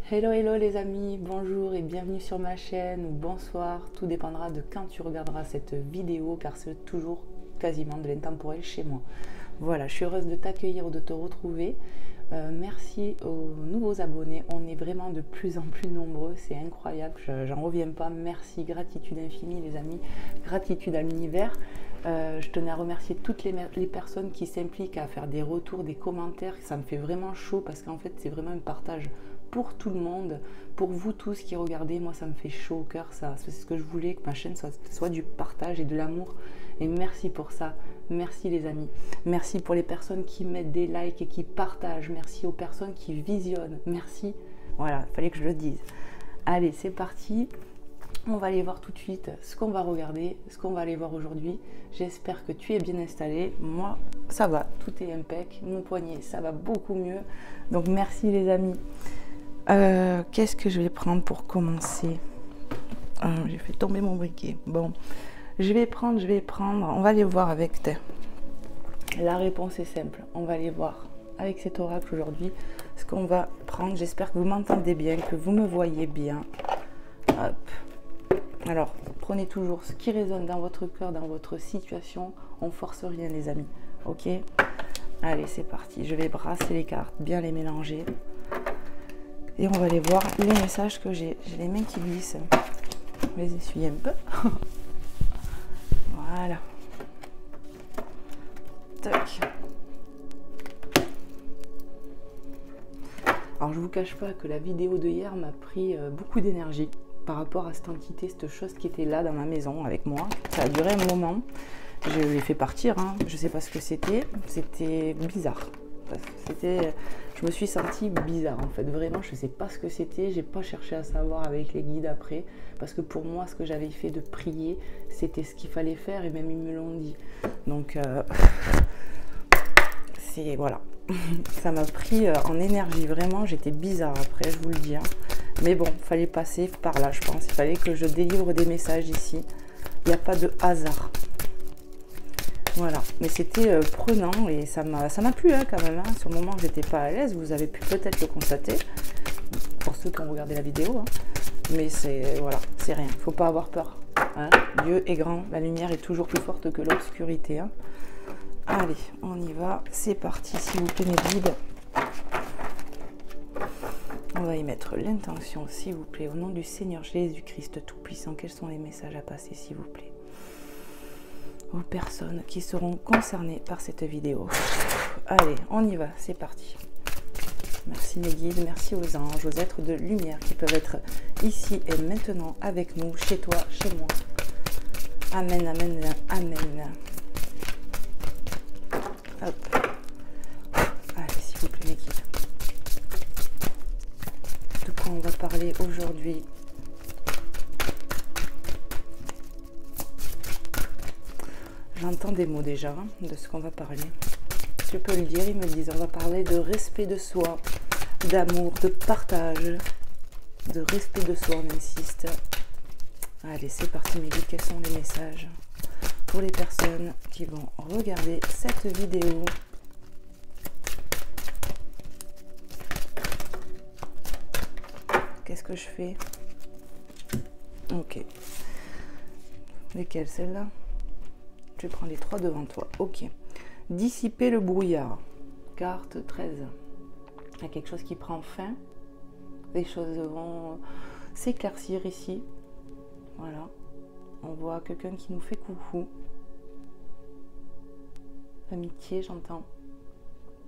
Hello hello les amis, bonjour et bienvenue sur ma chaîne ou bonsoir, tout dépendra de quand tu regarderas cette vidéo car c'est toujours quasiment de l'intemporel chez moi. Voilà, je suis heureuse de t'accueillir ou de te retrouver. Merci aux nouveaux abonnés, on est vraiment de plus en plus nombreux, c'est incroyable, j'en reviens pas. Merci, gratitude infinie les amis, gratitude à l'univers. Je tenais à remercier toutes les personnes qui s'impliquent à faire des retours, des commentaires, ça me fait vraiment chaud parce qu'en fait c'est vraiment un partage pour tout le monde, pour vous tous qui regardez. Moi ça me fait chaud au cœur, c'est ce que je voulais, que ma chaîne soit du partage et de l'amour, et merci pour ça. Merci les amis, merci pour les personnes qui mettent des likes et qui partagent, merci aux personnes qui visionnent, merci, voilà, il fallait que je le dise. Allez, c'est parti, on va aller voir tout de suite ce qu'on va regarder, ce qu'on va aller voir aujourd'hui. J'espère que tu es bien installé, moi ça va, tout est impec, mon poignet ça va beaucoup mieux, donc merci les amis. Qu'est-ce que je vais prendre pour commencer? J'ai fait tomber mon briquet, bon. Je vais prendre, on va aller voir avec la réponse est simple, on va aller voir avec cet oracle aujourd'hui ce qu'on va prendre. J'espère que vous m'entendez bien, que vous me voyez bien. Hop. Alors, prenez toujours ce qui résonne dans votre cœur, dans votre situation, on force rien les amis, ok? Allez, c'est parti, je vais brasser les cartes, bien les mélanger. Et on va aller voir les messages que j'ai. J'ai les mains qui glissent, je vais les essuyer un peu. Voilà. Tac. Alors je vous cache pas que la vidéo de hier m'a pris beaucoup d'énergie par rapport à cette entité, cette chose qui était là dans ma maison avec moi. Ça a duré un moment. Je l'ai fait partir, hein. Je sais pas ce que c'était. C'était bizarre. Je me suis sentie bizarre en fait, vraiment je sais pas ce que c'était, j'ai pas cherché à savoir avec les guides après, parce que pour moi ce que j'avais fait de prier, c'était ce qu'il fallait faire et même ils me l'ont dit. Donc c'est voilà, ça m'a pris en énergie, vraiment j'étais bizarre après, je vous le dis. Hein. Mais bon, fallait passer par là je pense, il fallait que je délivre des messages ici, il n'y a pas de hasard. Voilà, mais c'était prenant et ça m'a plu hein, quand même. Hein. Sur le moment, j'étais pas à l'aise, vous avez pu peut-être le constater, pour ceux qui ont regardé la vidéo. Hein. Mais c'est voilà, c'est rien, faut pas avoir peur. Hein. Dieu est grand, la lumière est toujours plus forte que l'obscurité. Hein. Allez, on y va, c'est parti, s'il vous plaît mes guides. On va y mettre l'intention, s'il vous plaît, au nom du Seigneur Jésus-Christ Tout-Puissant. Quels sont les messages à passer, s'il vous plaît, aux personnes qui seront concernées par cette vidéo. Allez, on y va, c'est parti. Merci mes guides, merci aux anges, aux êtres de lumière qui peuvent être ici et maintenant avec nous, chez toi, chez moi. Amen, amen, amen. Hop. Allez, s'il vous plaît mes guides. De quoi on va parler aujourd'hui? J'entends des mots déjà hein, de ce qu'on va parler. Tu peux le dire, ils me disent on va parler de respect de soi, d'amour, de partage, de respect de soi, on insiste. Allez, c'est parti mes guides, quels sont les messages pour les personnes qui vont regarder cette vidéo? Qu'est-ce que je fais? Ok. Lesquelles, celle-là? Je prends les trois devant toi. Ok. Dissiper le brouillard. Carte 13. Il y a quelque chose qui prend fin. Les choses vont s'éclaircir ici. Voilà. On voit quelqu'un qui nous fait coucou. Amitié, j'entends.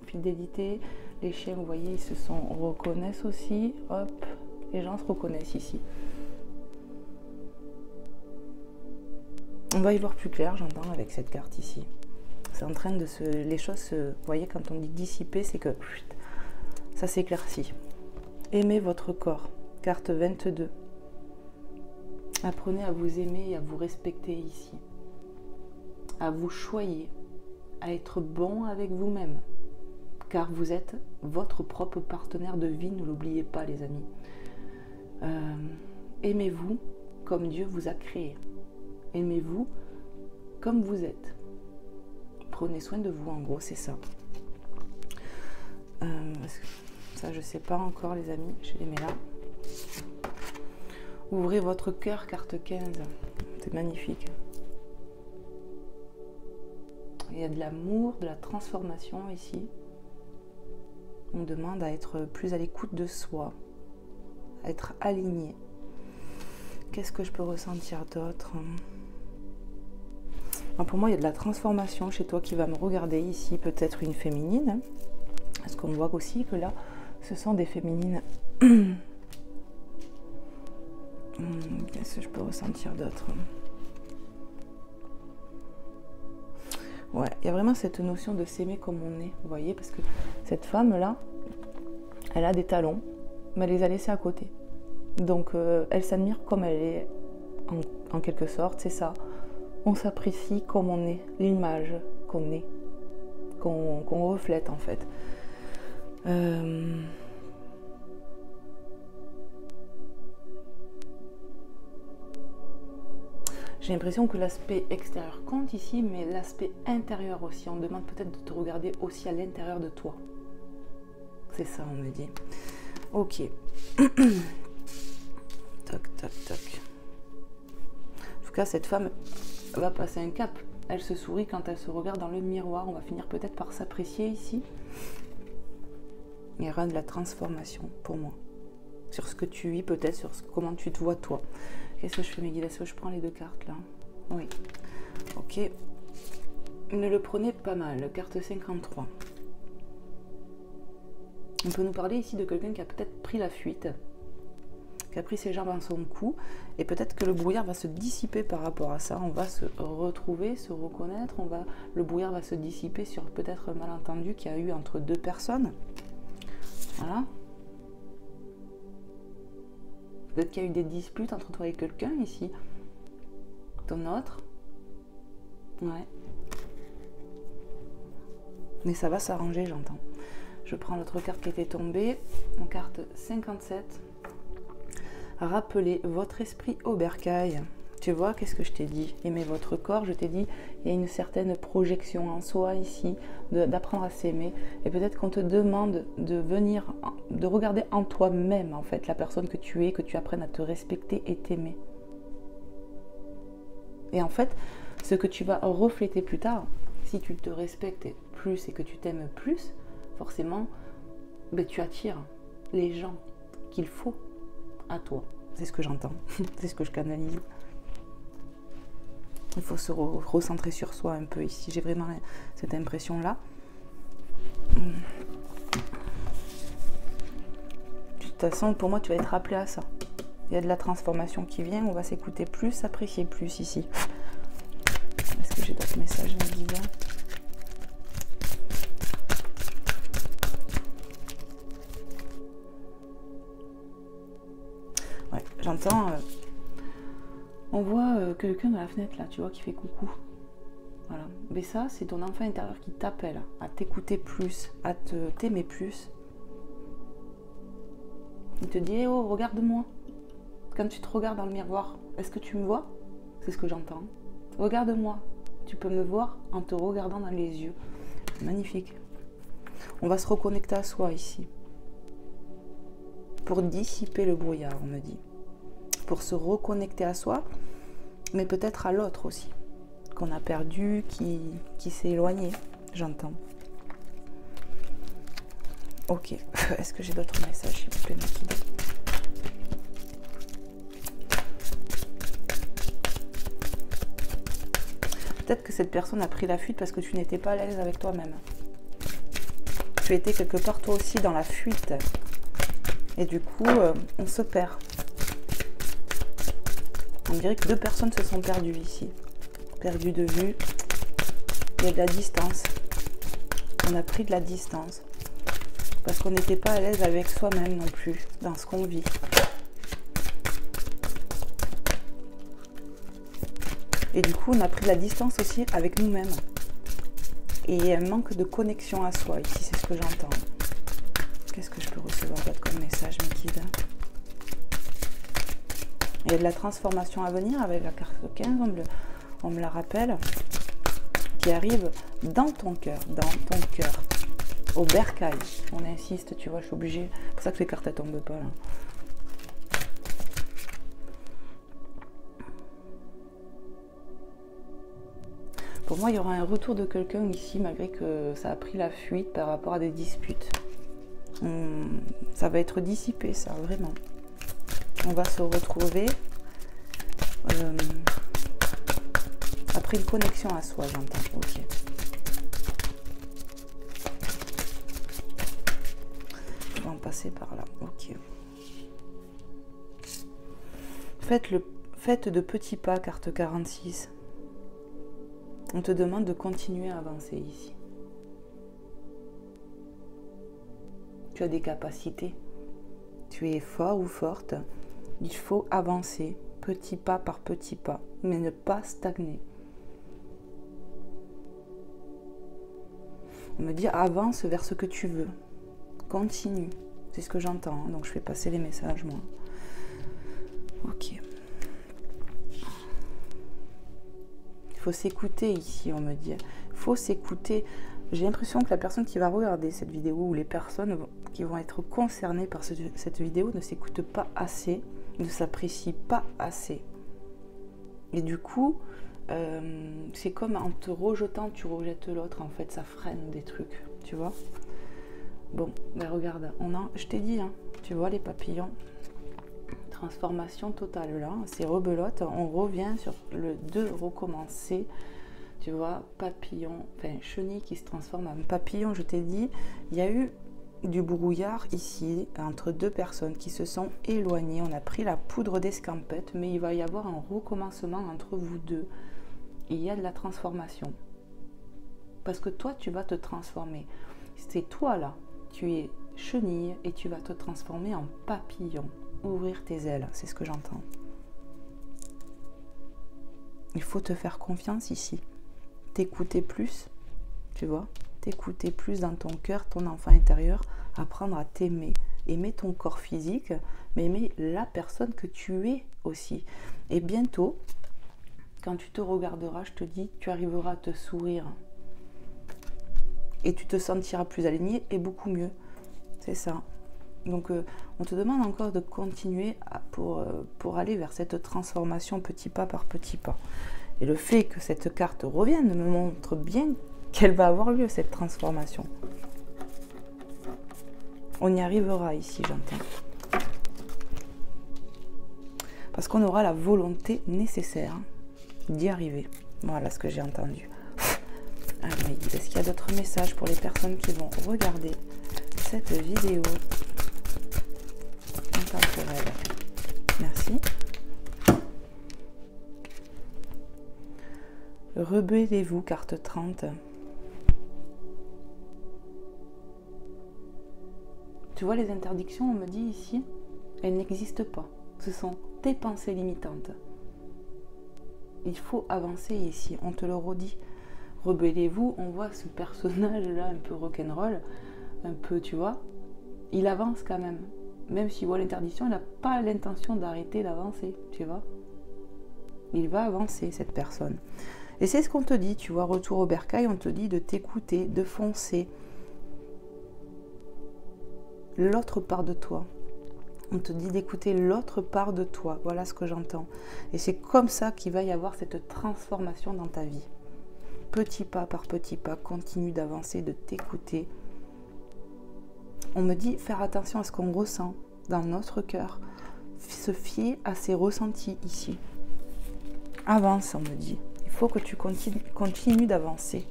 Fidélité. Les chiens, vous voyez, ils se reconnaissent aussi. Hop. Les gens se reconnaissent ici. On va y voir plus clair, j'entends, avec cette carte ici. C'est en train de les choses, vous voyez, quand on dit dissiper, c'est que ça s'éclaircit. Aimez votre corps, carte 22. Apprenez à vous aimer et à vous respecter ici. À vous choyer, à être bon avec vous-même. Car vous êtes votre propre partenaire de vie, ne l'oubliez pas les amis. Aimez-vous comme Dieu vous a créé. Aimez-vous comme vous êtes. Prenez soin de vous, en gros, c'est ça. Ça, je sais pas encore, les amis. Je les mets là. Ouvrez votre cœur, carte 15. C'est magnifique. Il y a de l'amour, de la transformation ici. On demande à être plus à l'écoute de soi, à être aligné. Qu'est-ce que je peux ressentir d'autre? Pour moi, il y a de la transformation chez toi qui va me regarder ici, peut-être une féminine. Parce qu'on voit aussi que là, ce sont des féminines. Qu'est-ce que je peux ressentir d'autre? Ouais, il y a vraiment cette notion de s'aimer comme on est, vous voyez, parce que cette femme-là, elle a des talons, mais elle les a laissés à côté. Donc, elle s'admire comme elle est, en quelque sorte, c'est ça. On s'apprécie comme on est, l'image qu'on est, qu'on reflète en fait. J'ai l'impression que l'aspect extérieur compte ici, mais l'aspect intérieur aussi. On demande peut-être de te regarder aussi à l'intérieur de toi. C'est ça, on me dit. Ok. Toc, toc, toc. En tout cas, cette femme va passer un cap. Elle se sourit quand elle se regarde dans le miroir. On va finir peut-être par s'apprécier ici. Il y aura de la transformation pour moi. Sur ce que tu vis, peut-être sur comment tu te vois toi. Qu'est-ce que je fais, mes guides? Est-ce que je prends les deux cartes là? Oui. Ok. Ne le prenez pas mal. Carte 53. On peut nous parler ici de quelqu'un qui a peut-être pris la fuite, qui a pris ses jambes en son cou, et peut-être que le brouillard va se dissiper par rapport à ça. On va se retrouver, se reconnaître. Le brouillard va se dissiper sur peut-être un malentendu qu'il y a eu entre deux personnes. Voilà. Peut-être qu'il y a eu des disputes entre toi et quelqu'un ici. Ton autre. Ouais. Mais ça va s'arranger, j'entends. Je prends l'autre carte qui était tombée. En carte 57. Rappelez votre esprit au bercail. Tu vois, qu'est-ce que je t'ai dit? Aimez votre corps, je t'ai dit, il y a une certaine projection en soi ici, d'apprendre à s'aimer. Et peut-être qu'on te demande de regarder en toi-même, en fait, la personne que tu es, que tu apprennes à te respecter et t'aimer. Et en fait, ce que tu vas refléter plus tard, si tu te respectes plus et que tu t'aimes plus, forcément, ben, tu attires les gens qu'il faut à toi. C'est ce que j'entends, c'est ce que je canalise. Il faut se recentrer sur soi un peu ici. J'ai vraiment cette impression-là. De toute façon, pour moi, tu vas être appelé à ça. Il y a de la transformation qui vient. On va s'écouter plus, s'apprécier plus ici. Est-ce que j'ai d'autres messages, mes guides? Ouais, j'entends... On voit quelqu'un dans la fenêtre là, tu vois, qui fait coucou. Voilà. Mais ça, c'est ton enfant intérieur qui t'appelle à t'écouter plus, à t'aimer plus. Il te dit, eh oh, regarde-moi. Quand tu te regardes dans le miroir, est-ce que tu me vois? C'est ce que j'entends. Regarde-moi. Tu peux me voir en te regardant dans les yeux. Magnifique. On va se reconnecter à soi ici. Pour dissiper le brouillard, on me dit. Pour se reconnecter à soi, mais peut-être à l'autre aussi, qu'on a perdu, qui s'est éloigné, j'entends. Ok, est-ce que j'ai d'autres messages, s'il vous plaît, Makida? Peut-être que cette personne a pris la fuite parce que tu n'étais pas à l'aise avec toi-même. Tu étais quelque part toi aussi dans la fuite. Et du coup, on se perd. On dirait que deux personnes se sont perdues ici. Perdues de vue. Il y a de la distance. On a pris de la distance. Parce qu'on n'était pas à l'aise avec soi-même non plus, dans ce qu'on vit. Et du coup, on a pris de la distance aussi avec nous-mêmes. Et il y a un manque de connexion à soi ici, c'est ce que j'entends. Qu'est-ce que je peux recevoir d'autre comme message, mes guides? Il y a de la transformation à venir avec la carte 15, on me la rappelle, qui arrive dans ton cœur, au bercail. On insiste, tu vois, je suis obligée. C'est pour ça que les cartes, elles tombent pas, là. Pour moi, il y aura un retour de quelqu'un ici, malgré que ça a pris la fuite par rapport à des disputes. Ça va être dissipé, ça, vraiment. On va se retrouver après une connexion à soi, j'entends. Ok. On va en passer par là. Ok. Faites de petits pas, carte 46. On te demande de continuer à avancer ici. Tu as des capacités. Tu es fort ou forte. Il faut avancer, petit pas par petit pas, mais ne pas stagner. On me dit avance vers ce que tu veux. Continue. C'est ce que j'entends, hein, donc je fais passer les messages, moi. Ok. Il faut s'écouter ici, on me dit. Il faut s'écouter. J'ai l'impression que la personne qui va regarder cette vidéo ou les personnes qui vont être concernées par cette vidéo ne s'écoutent pas assez, ne s'apprécient pas assez. Et du coup, c'est comme en te rejetant, tu rejettes l'autre. En fait, ça freine des trucs, tu vois. Bon, ben regarde, je t'ai dit, hein, tu vois les papillons. Transformation totale là, c'est rebelote, on revient sur le de recommencer, tu vois, papillon, enfin chenille qui se transforme en papillon. Je t'ai dit, il y a eu du brouillard ici entre deux personnes qui se sont éloignées, on a pris la poudre d'escampette, mais il va y avoir un recommencement entre vous deux. Il y a de la transformation parce que toi tu vas te transformer, c'est toi là, tu es chenille et tu vas te transformer en papillon. Ouvrir tes ailes, c'est ce que j'entends. Il faut te faire confiance ici. T'écouter plus, tu vois. T'écouter plus dans ton cœur, ton enfant intérieur. Apprendre à t'aimer. Aimer ton corps physique, mais aimer la personne que tu es aussi. Et bientôt, quand tu te regarderas, je te dis, tu arriveras à te sourire. Et tu te sentiras plus aligné et beaucoup mieux. C'est ça. Donc, on te demande encore de continuer pour aller vers cette transformation petit pas par petit pas. Et le fait que cette carte revienne me montre bien qu'elle va avoir lieu, cette transformation. On y arrivera ici, j'entends. Parce qu'on aura la volonté nécessaire d'y arriver. Voilà ce que j'ai entendu. Ah, mais est-ce qu'il y a d'autres messages pour les personnes qui vont regarder cette vidéo ? Temporel. Merci. Rebellez-vous, carte 30. Tu vois les interdictions, on me dit ici, elles n'existent pas. Ce sont tes pensées limitantes. Il faut avancer ici, on te le redit. Rebellez-vous, on voit ce personnage-là un peu rock'n'roll, un peu, tu vois, il avance quand même. Même s'il voit l'interdiction, il n'a pas l'intention d'arrêter d'avancer, tu vois. Il va avancer, cette personne. Et c'est ce qu'on te dit, tu vois, retour au bercail, on te dit de t'écouter, de foncer. L'autre part de toi. On te dit d'écouter l'autre part de toi. Voilà ce que j'entends. Et c'est comme ça qu'il va y avoir cette transformation dans ta vie. Petit pas par petit pas, continue d'avancer, de t'écouter. On me dit faire attention à ce qu'on ressent dans notre cœur. Se fier à ses ressentis ici. Avance, on me dit. Il faut que tu continues d'avancer.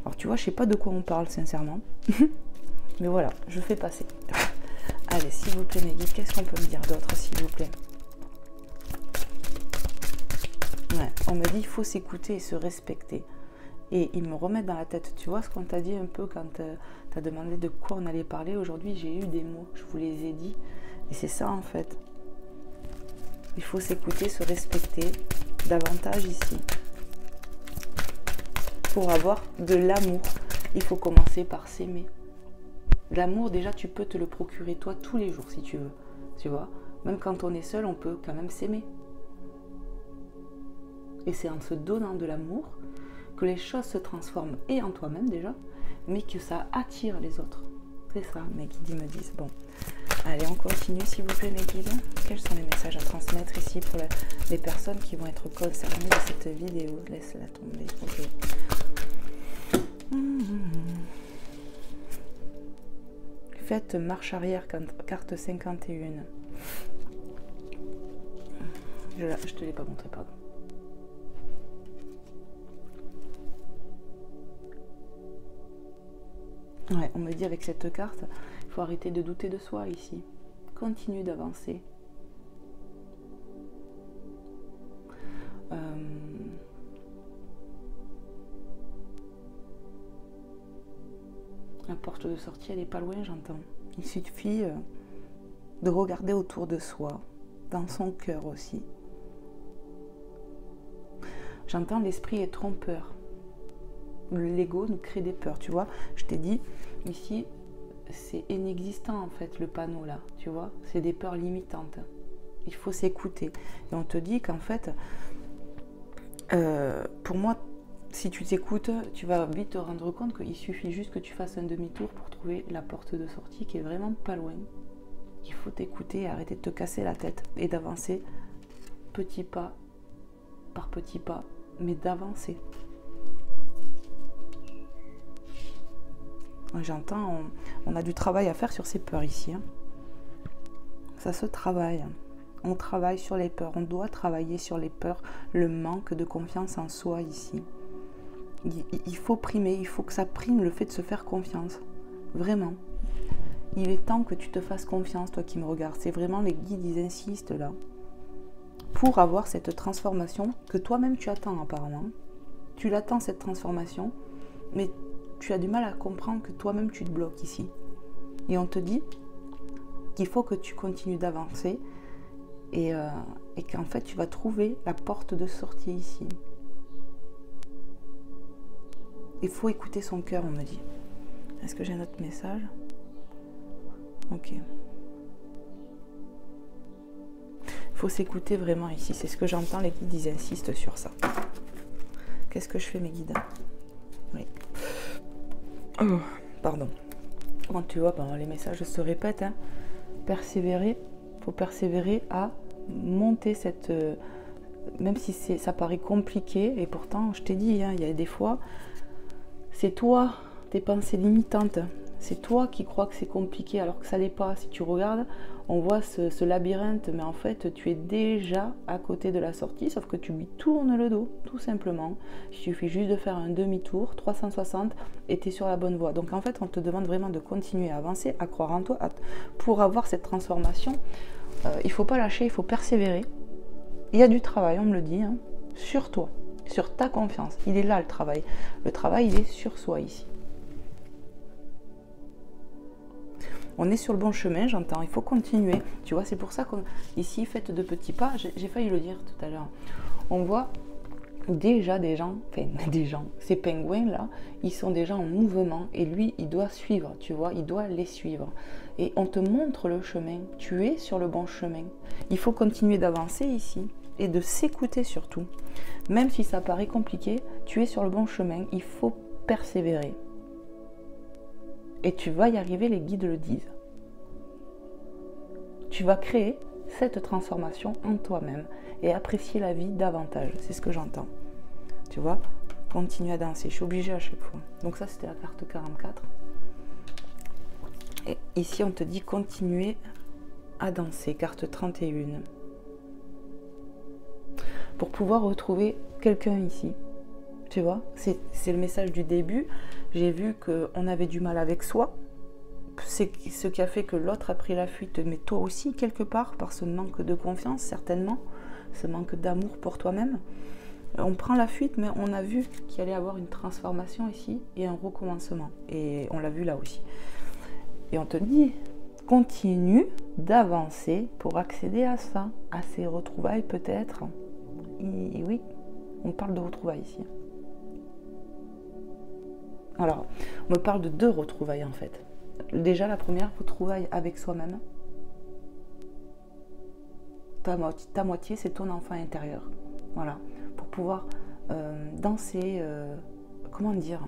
Alors tu vois, je ne sais pas de quoi on parle sincèrement. Mais voilà, je fais passer. Allez, s'il vous plaît, mes guides, qu'est-ce qu'on peut me dire d'autre, s'il vous plaît? Ouais, on me dit il faut s'écouter et se respecter. Et ils me remettent dans la tête, tu vois ce qu'on t'a dit un peu quand tu as demandé de quoi on allait parler. Aujourd'hui, j'ai eu des mots, je vous les ai dit. Et c'est ça en fait. Il faut s'écouter, se respecter davantage ici. Pour avoir de l'amour, il faut commencer par s'aimer. L'amour, déjà, tu peux te le procurer toi tous les jours si tu veux. Tu vois, même quand on est seul, on peut quand même s'aimer. Et c'est en se donnant de l'amour que les choses se transforment et en toi-même déjà, mais que ça attire les autres. C'est ça, mes guides me disent. Bon, allez, on continue s'il vous plaît, mes guides. Quels sont les messages à transmettre ici pour les personnes qui vont être concernées de cette vidéo? Laisse-la tomber. Ok. Faites marche arrière, carte 51. Je te l'ai pas montré, pardon. Ouais, on me dit avec cette carte, il faut arrêter de douter de soi ici. Continue d'avancer. La porte de sortie, elle n'est pas loin, j'entends. Il suffit de regarder autour de soi, dans son cœur aussi. J'entends l'esprit est trompeur. L'ego nous crée des peurs, tu vois. Je t'ai dit, ici, c'est inexistant en fait, le panneau là, tu vois. C'est des peurs limitantes. Il faut s'écouter. Et on te dit qu'en fait, pour moi, si tu t'écoutes, tu vas vite te rendre compte qu'il suffit juste que tu fasses un demi-tour pour trouver la porte de sortie qui est vraiment pas loin. Il faut t'écouter et arrêter de te casser la tête et d'avancer petit pas par petit pas, mais d'avancer. J'entends, on a du travail à faire sur ces peurs ici. Hein. Ça se travaille. On travaille sur les peurs. On doit travailler sur les peurs, le manque de confiance en soi ici. Il faut primer, il faut que ça prime le fait de se faire confiance. Vraiment. Il est temps que tu te fasses confiance, toi qui me regardes. C'est vraiment les guides, ils insistent là. Pour avoir cette transformation que toi-même tu attends apparemment. Tu l'attends cette transformation, mais tu as du mal à comprendre que toi-même tu te bloques ici. Et on te dit qu'il faut que tu continues d'avancer et qu'en fait tu vas trouver la porte de sortie ici. Il faut écouter son cœur, on me dit. Est-ce que j'ai un autre message? Ok. Il faut s'écouter vraiment ici. C'est ce que j'entends, les guides, ils insistent sur ça. Qu'est-ce que je fais, mes guides? Oui. Oh, pardon. Quand tu vois, les messages se répètent. Hein. Persévérer. Il faut persévérer à monter cette... même si ça paraît compliqué, et pourtant, je t'ai dit, hein, il y a des fois... C'est toi, tes pensées limitantes. C'est toi qui crois que c'est compliqué alors que ça l'est pas. Si tu regardes, on voit ce labyrinthe, mais en fait, tu es déjà à côté de la sortie, sauf que tu lui tournes le dos, tout simplement. Il suffit juste de faire un demi-tour, 360, et tu es sur la bonne voie. Donc en fait, on te demande vraiment de continuer à avancer, à croire en toi. Pour avoir cette transformation, il ne faut pas lâcher, il faut persévérer. Il y a du travail, on me le dit, hein, sur toi. Sur ta confiance. Il est là le travail. Le travail, il est sur soi ici. On est sur le bon chemin, j'entends. Il faut continuer. Tu vois, c'est pour ça qu'ici, faites de petits pas. J'ai failli le dire tout à l'heure. On voit déjà des gens, ces pingouins-là, ils sont déjà en mouvement et lui, il doit suivre, tu vois, il doit les suivre. Et on te montre le chemin. Tu es sur le bon chemin. Il faut continuer d'avancer ici et de s'écouter surtout. Même si ça paraît compliqué, tu es sur le bon chemin, il faut persévérer. Et tu vas y arriver, les guides le disent. Tu vas créer cette transformation en toi-même et apprécier la vie davantage. C'est ce que j'entends. Tu vois, continue à danser. Je suis obligée à chaque fois. Donc ça, c'était la carte 44. Et ici, on te dit continuer à danser. Carte 31. Pour pouvoir retrouver quelqu'un ici. Tu vois, c'est le message du début. J'ai vu qu'on avait du mal avec soi. C'est ce qui a fait que l'autre a pris la fuite, mais toi aussi, quelque part, par ce manque de confiance, certainement, ce manque d'amour pour toi-même. On prend la fuite, mais on a vu qu'il allait y avoir une transformation ici et un recommencement. Et on l'a vu là aussi. Et on te dit, continue d'avancer pour accéder à ça, à ces retrouvailles peut-être. Et oui, on parle de retrouvailles ici. Alors, on me parle de 2 retrouvailles en fait. Déjà, la première retrouvaille avec soi-même. Ta moitié, c'est ton enfant intérieur. Voilà. Pour pouvoir danser, comment dire,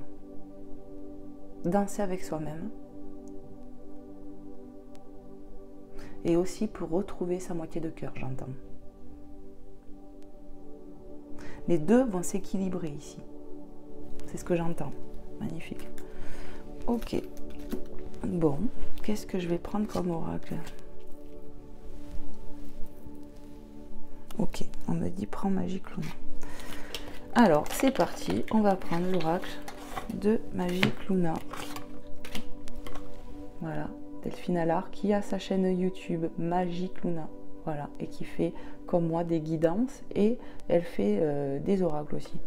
danser avec soi-même. Et aussi pour retrouver sa moitié de cœur, j'entends. Les deux vont s'équilibrer ici. C'est ce que j'entends. Magnifique. Ok. Bon, qu'est-ce que je vais prendre comme oracle? Ok, on me dit prends Magic Luna. Alors, c'est parti. On va prendre l'oracle de Magic Luna. Voilà. Delphine Allard qui a sa chaîne YouTube Magic Luna, voilà, et qui fait comme moi des guidances et elle fait des oracles aussi.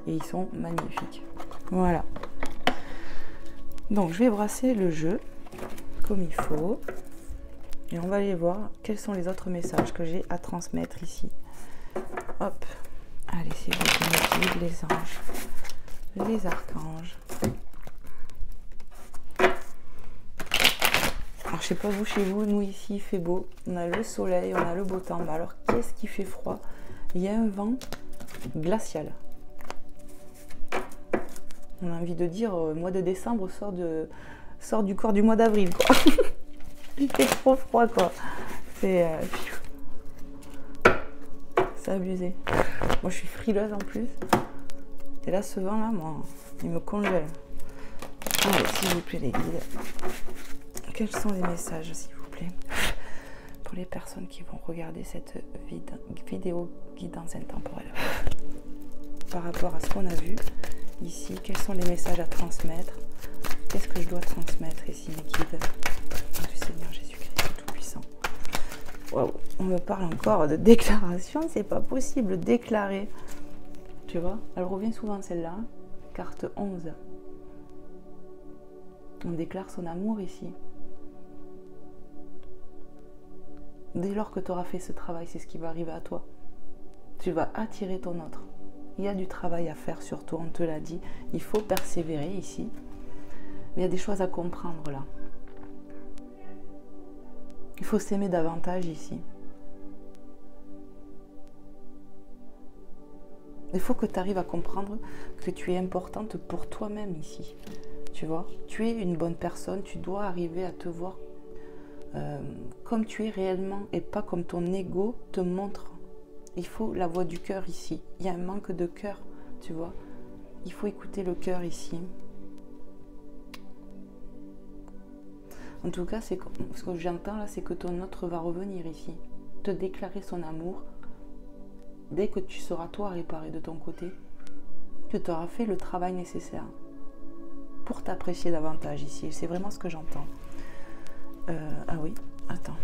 Et ils sont magnifiques. Voilà. Donc je vais brasser le jeu comme il faut et on va aller voir quels sont les autres messages que j'ai à transmettre ici. Hop. Allez, c'est vous qui me guident, les anges, les archanges. Alors, je sais pas vous, chez vous, nous ici il fait beau, on a le soleil, on a le beau temps. Mais alors qu'est-ce qui fait froid? Il y a un vent glacial. On a envie de dire, mois de décembre sort du corps du mois d'avril, quoi. Il fait trop froid, quoi. C'est abusé. Moi je suis frileuse en plus. Et là ce vent là, moi, il me congèle. Allez, s'il vous plaît les guides. Quels sont les messages, s'il vous plaît, pour les personnes qui vont regarder cette vidéo guidance intemporelle? Par rapport à ce qu'on a vu ici, quels sont les messages à transmettre? Qu'est-ce que je dois transmettre ici, mes guides? Du Seigneur Jésus-Christ Tout-Puissant. Waouh, on me parle encore de déclaration, c'est pas possible, déclarer. Tu vois, elle revient souvent celle-là, carte 11. On déclare son amour ici. Dès lors que tu auras fait ce travail, c'est ce qui va arriver à toi. Tu vas attirer ton autre. Il y a du travail à faire sur toi, on te l'a dit. Il faut persévérer ici. Mais il y a des choses à comprendre là. Il faut s'aimer davantage ici. Il faut que tu arrives à comprendre que tu es importante pour toi-même ici. Tu vois, tu es une bonne personne, tu dois arriver à te voir comme tu es réellement et pas comme ton ego te montre. Il faut la voix du cœur ici. Il y a un manque de cœur, tu vois. Il faut écouter le cœur ici. En tout cas, ce que j'entends là, c'est que ton autre va revenir ici, te déclarer son amour. Dès que tu seras toi réparé de ton côté, que tu auras fait le travail nécessaire pour t'apprécier davantage ici. C'est vraiment ce que j'entends. Ah oui, attends.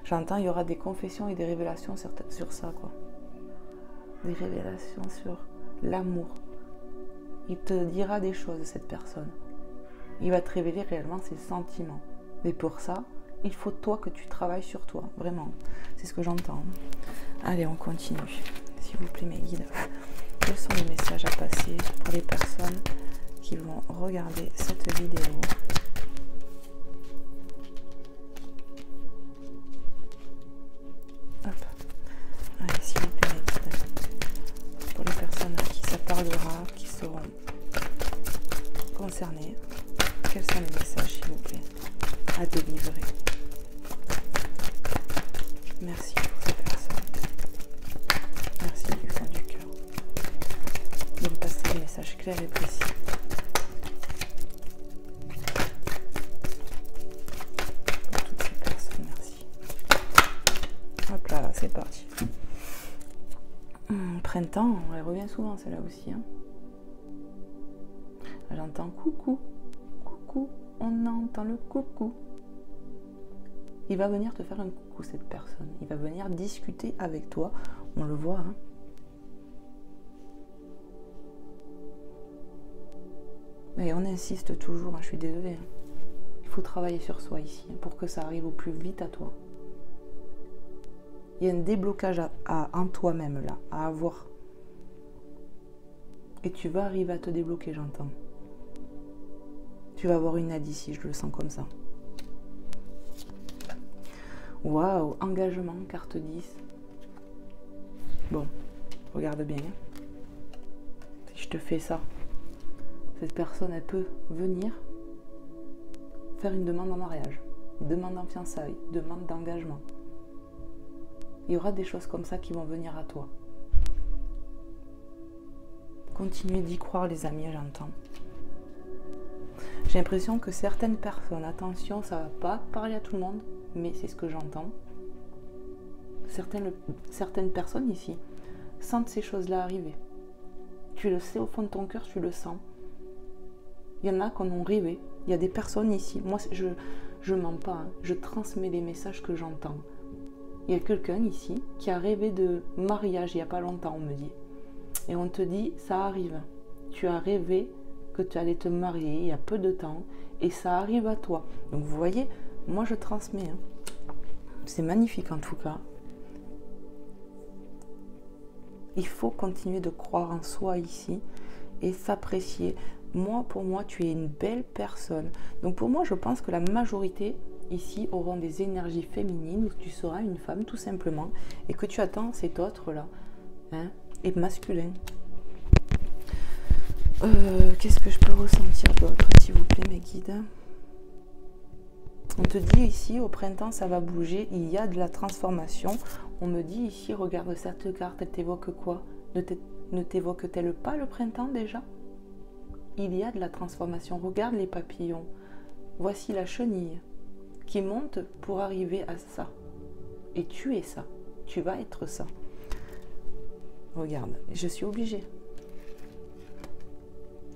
J'entends, il y aura des confessions et des révélations sur ça, quoi. Des révélations sur l'amour. Il te dira des choses, cette personne. Il va te révéler réellement ses sentiments. Mais pour ça, il faut toi que tu travailles sur toi, vraiment. C'est ce que j'entends. Allez, on continue. S'il vous plaît, mes guides. Quels sont les messages à passer pour les personnes qui vont regarder cette vidéo? Hop. Allez, s'il vous plaît, mes guides. Pour les personnes à qui ça parlera, qui seront concernées, quels sont les messages, s'il vous plaît, à délivrer? Merci pour ces personnes. Merci du fond du cœur de me passer des messages clairs et précis. Pour toutes ces personnes, merci. Hop là, c'est parti. Printemps, elle revient souvent celle-là aussi. Hein. J'entends coucou, coucou, on entend le coucou. Il va venir te faire un coucou, cette personne. Il va venir discuter avec toi. On le voit, hein. Mais on insiste toujours, hein, je suis désolée. Hein. Il faut travailler sur soi ici, hein, pour que ça arrive au plus vite à toi. Il y a un déblocage en toi-même, là, à avoir. Et tu vas arriver à te débloquer, j'entends. Tu vas avoir une aide ici, je le sens comme ça. Waouh, engagement, carte 10. Bon, regarde bien. Si je te fais ça, cette personne, elle peut venir faire une demande en mariage, une demande en fiançailles, une demande d'engagement. Il y aura des choses comme ça qui vont venir à toi. Continuez d'y croire, les amis, j'entends. J'ai l'impression que certaines personnes, attention, ça ne va pas parler à tout le monde, mais c'est ce que j'entends. Certaines personnes ici sentent ces choses-là arriver. Tu le sais au fond de ton cœur, tu le sens. Il y en a qui en ont rêvé. Il y a des personnes ici, moi je mens pas, hein, je transmets les messages que j'entends. Il y a quelqu'un ici qui a rêvé de mariage il n'y a pas longtemps, on me dit. Et on te dit, ça arrive. Tu as rêvé que tu allais te marier il y a peu de temps et ça arrive à toi. Donc vous voyez, moi je transmets. Hein. C'est magnifique en tout cas. Il faut continuer de croire en soi ici et s'apprécier. Moi, pour moi, tu es une belle personne. Donc pour moi, je pense que la majorité ici auront des énergies féminines où tu seras une femme tout simplement et que tu attends cet autre-là. Hein, et masculin. Qu'est-ce que je peux ressentir d'autre, s'il vous plaît, mes guides? On te dit ici, au printemps, ça va bouger, il y a de la transformation. On me dit ici, regarde cette carte, elle t'évoque quoi? Ne t'évoque-t-elle pas le printemps déjà? Il y a de la transformation. Regarde les papillons. Voici la chenille qui monte pour arriver à ça. Et tu es ça. Tu vas être ça. Regarde, je suis obligée.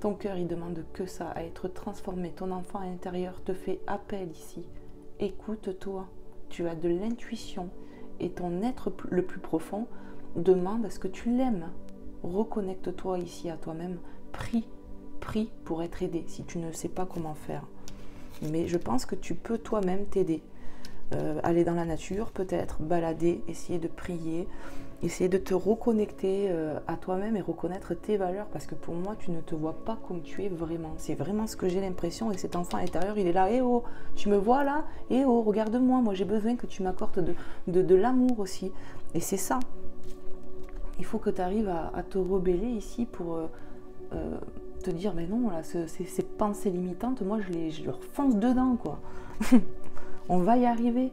Ton cœur, il demande que ça, à être transformé. Ton enfant à l'intérieur te fait appel ici. Écoute-toi. Tu as de l'intuition. Et ton être le plus profond demande à ce que tu l'aimes. Reconnecte-toi ici à toi-même. Prie pour être aidé si tu ne sais pas comment faire. Mais je pense que tu peux toi-même t'aider. Aller dans la nature, peut-être, balader, essayer de prier, essayer de te reconnecter à toi-même et reconnaître tes valeurs, parce que pour moi, tu ne te vois pas comme tu es vraiment. C'est vraiment ce que j'ai l'impression, et cet enfant à l'intérieur, il est là, eh oh, tu me vois là, eh oh, regarde-moi, moi j'ai besoin que tu m'accordes de l'amour aussi. Et c'est ça. Il faut que tu arrives à te rebeller ici pour te dire, mais non, là, ces pensées limitantes, moi je leur fonce dedans, quoi. On va y arriver,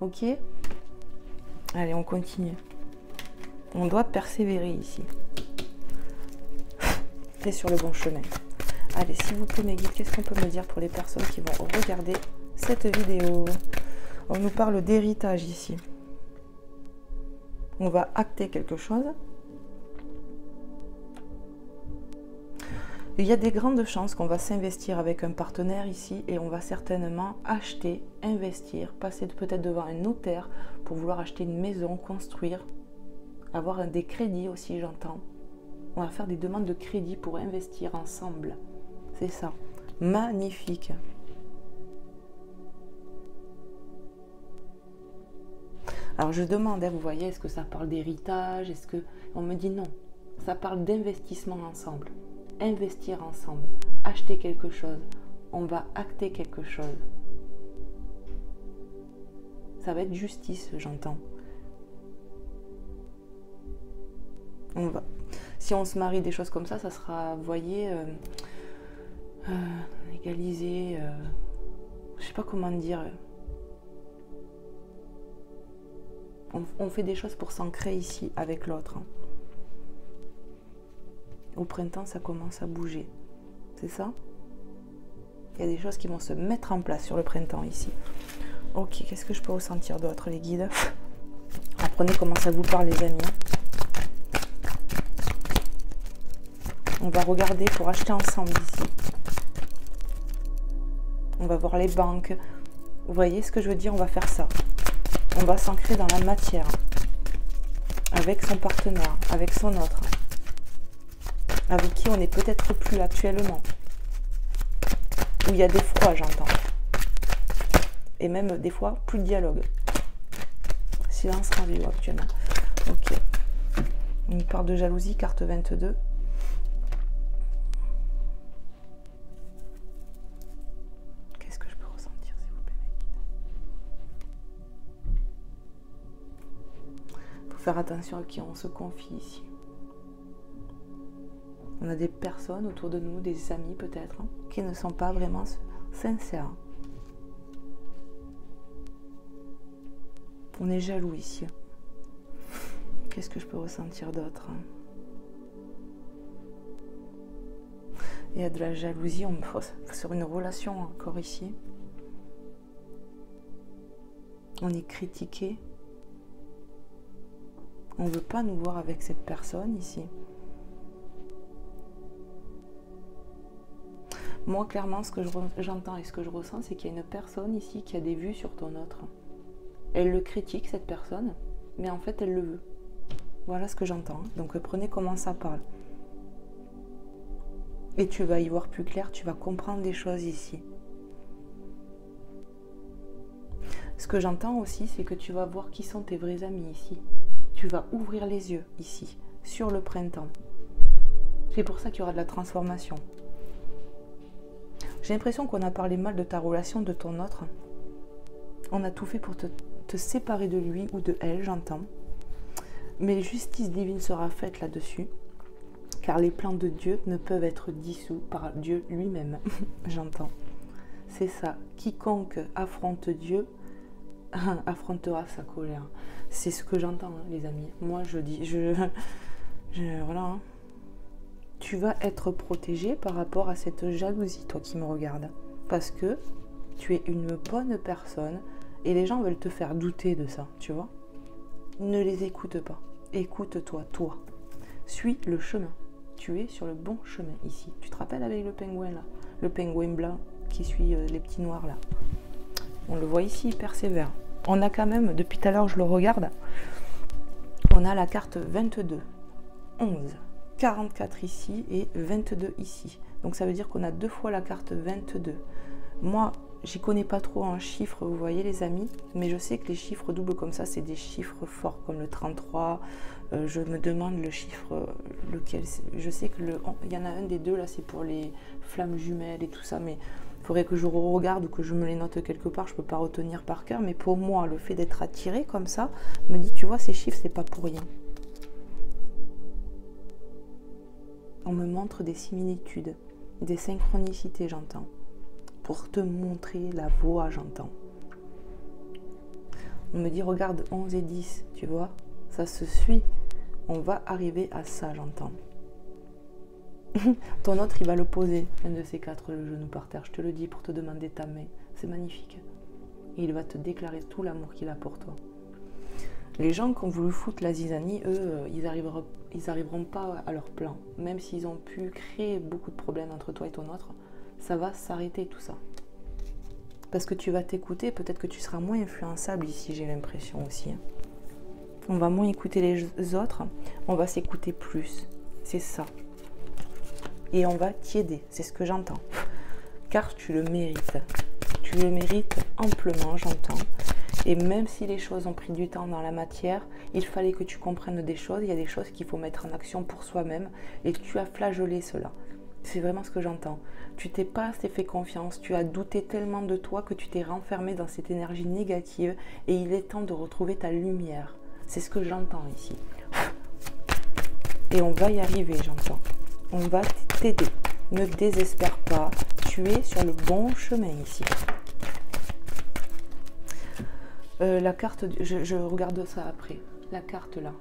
ok? Allez, on continue. On doit persévérer ici. T'es sur le bon chemin. Allez, s'il vous plaît, mes guides, qu'est-ce qu'on peut me dire pour les personnes qui vont regarder cette vidéo? On nous parle d'héritage ici. On va acter quelque chose. Il y a des grandes chances qu'on va s'investir avec un partenaire ici et on va certainement acheter, investir, passer peut-être devant un notaire pour vouloir acheter une maison, construire, avoir des crédits aussi, j'entends. On va faire des demandes de crédit pour investir ensemble. C'est ça. Magnifique. Alors je demande, vous voyez, est-ce que ça parle d'héritage? Est-ce que on me dit non? Ça parle d'investissement ensemble. Investir ensemble, acheter quelque chose, on va acter quelque chose. Ça va être justice, j'entends. Si on se marie, des choses comme ça, ça sera, vous voyez, égalisé, je sais pas comment dire. On fait des choses pour s'ancrer ici avec l'autre. Hein. Au printemps, ça commence à bouger. C'est ça? Il y a des choses qui vont se mettre en place sur le printemps ici. Ok, qu'est-ce que je peux ressentir d'autre, les guides? Apprenez comment ça vous parle, les amis. On va regarder pour acheter ensemble ici. On va voir les banques. Vous voyez ce que je veux dire? On va faire ça. On va s'ancrer dans la matière. Avec son partenaire, avec son autre. Avec qui on n'est peut-être plus actuellement. Où il y a des froids, j'entends. Et même des fois, plus de dialogue. Silence radio actuellement. Ok. On parle de jalousie, carte 22. Qu'est-ce que je peux ressentir, s'il vous plaît, mec? faire attention à qui on se confie ici. On a des personnes autour de nous, des amis peut-être, hein, qui ne sont pas vraiment sincères. On est jaloux ici. Qu'est-ce que je peux ressentir d'autre? Il y a de la jalousie sur une relation encore ici. On est critiqué. On ne veut pas nous voir avec cette personne ici. Moi, clairement, ce que j'entends et ce que je ressens, c'est qu'il y a une personne ici qui a des vues sur ton autre. Elle le critique, cette personne, mais en fait, elle le veut. Voilà ce que j'entends. Donc, prenez comment ça parle. Et tu vas y voir plus clair, tu vas comprendre des choses ici. Ce que j'entends aussi, c'est que tu vas voir qui sont tes vrais amis ici. Tu vas ouvrir les yeux ici, sur le printemps. C'est pour ça qu'il y aura de la transformation. J'ai l'impression qu'on a parlé mal de ta relation, de ton autre. On a tout fait pour te séparer de lui ou de elle, j'entends. Mais justice divine sera faite là-dessus. Car les plans de Dieu ne peuvent être dissous par Dieu lui-même. J'entends. C'est ça. Quiconque affronte Dieu affrontera sa colère. C'est ce que j'entends, hein, les amis. Moi, je dis... voilà. Hein. Tu vas être protégé par rapport à cette jalousie, toi qui me regardes. Parce que tu es une bonne personne et les gens veulent te faire douter de ça, tu vois. Ne les écoute pas. Écoute-toi, toi. Suis le chemin. Tu es sur le bon chemin ici. Tu te rappelles avec le pingouin là? Le pingouin blanc qui suit les petits noirs là. On le voit ici, il persévère. On a quand même, depuis tout à l'heure je le regarde, on a la carte 22, 11, 44 ici et 22 ici. Donc ça veut dire qu'on a 2 fois la carte 22. Moi, j'y connais pas trop en chiffres, vous voyez les amis, mais je sais que les chiffres doubles comme ça, c'est des chiffres forts, comme le 33. Je me demande le chiffre, lequel. Je sais que il y en a un des deux, là, c'est pour les flammes jumelles et tout ça, mais il faudrait que je regarde ou que je me les note quelque part, je peux pas retenir par cœur, mais pour moi, le fait d'être attiré comme ça, me dit, tu vois, ces chiffres, c'est pas pour rien. On me montre des similitudes, des synchronicités, j'entends. Pour te montrer la voie, j'entends. On me dit, regarde, 11 et 10, tu vois, ça se suit. On va arriver à ça, j'entends. Ton autre, il va le poser, un de ces 4, le genou par terre, je te le dis, pour te demander ta main. C'est magnifique. Et il va te déclarer tout l'amour qu'il a pour toi. Les gens qui ont voulu foutre la zizanie, eux, ils arriveront pas à leur plan. Même s'ils ont pu créer beaucoup de problèmes entre toi et ton autre, ça va s'arrêter tout ça. Parce que tu vas t'écouter, peut-être que tu seras moins influençable ici, j'ai l'impression aussi. On va moins écouter les autres, on va s'écouter plus. C'est ça. Et on va t'aider, c'est ce que j'entends. Car tu le mérites. Tu le mérites amplement, j'entends. Et même si les choses ont pris du temps dans la matière, il fallait que tu comprennes des choses. Il y a des choses qu'il faut mettre en action pour soi-même. Et tu as flageolé cela. C'est vraiment ce que j'entends. Tu t'es pas assez fait confiance. Tu as douté tellement de toi que tu t'es renfermé dans cette énergie négative. Et il est temps de retrouver ta lumière. C'est ce que j'entends ici. Et on va y arriver, j'entends. On va t'aider. Ne désespère pas. Tu es sur le bon chemin ici. La carte, je regarde ça après. La carte là,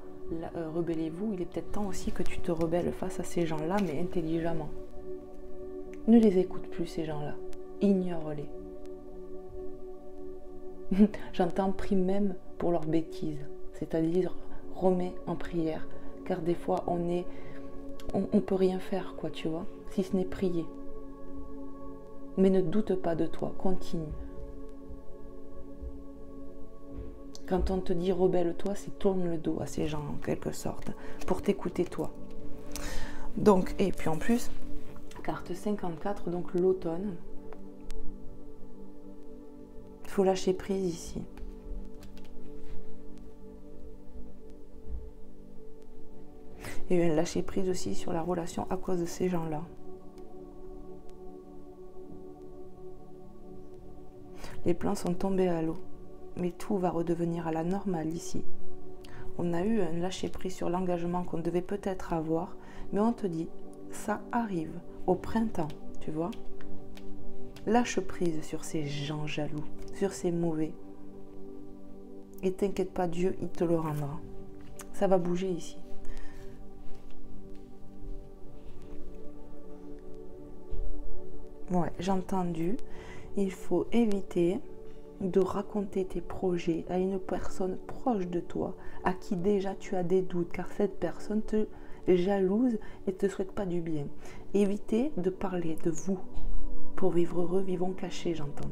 rebellez-vous. Il est peut-être temps aussi que tu te rebelles face à ces gens-là, mais intelligemment. Ne les écoute plus, ces gens-là. Ignore-les. J'entends prie même pour leurs bêtises. C'est-à-dire, remets en prière. Car des fois, on peut rien faire, quoi, tu vois, si ce n'est prier. Mais ne doute pas de toi, continue. Quand on te dit rebelle-toi, c'est tourne le dos à ces gens, en quelque sorte, pour t'écouter toi. Donc, et puis en plus, carte 54, donc l'automne. Il faut lâcher prise ici. Et lâcher prise aussi sur la relation à cause de ces gens-là. Les plans sont tombés à l'eau, mais tout va redevenir à la normale ici. on a eu un lâcher-prise sur l'engagement qu'on devait peut-être avoir, mais on te dit, ça arrive au printemps, tu vois. Lâche prise sur ces gens jaloux, sur ces mauvais. Et t'inquiète pas, Dieu, il te le rendra. Ça va bouger ici. Ouais, j'ai entendu. Il faut éviter de raconter tes projets à une personne proche de toi, à qui déjà tu as des doutes, car cette personne te jalouse et te souhaite pas du bien. Évitez de parler de vous. Pour vivre heureux, vivons cachés, j'entends.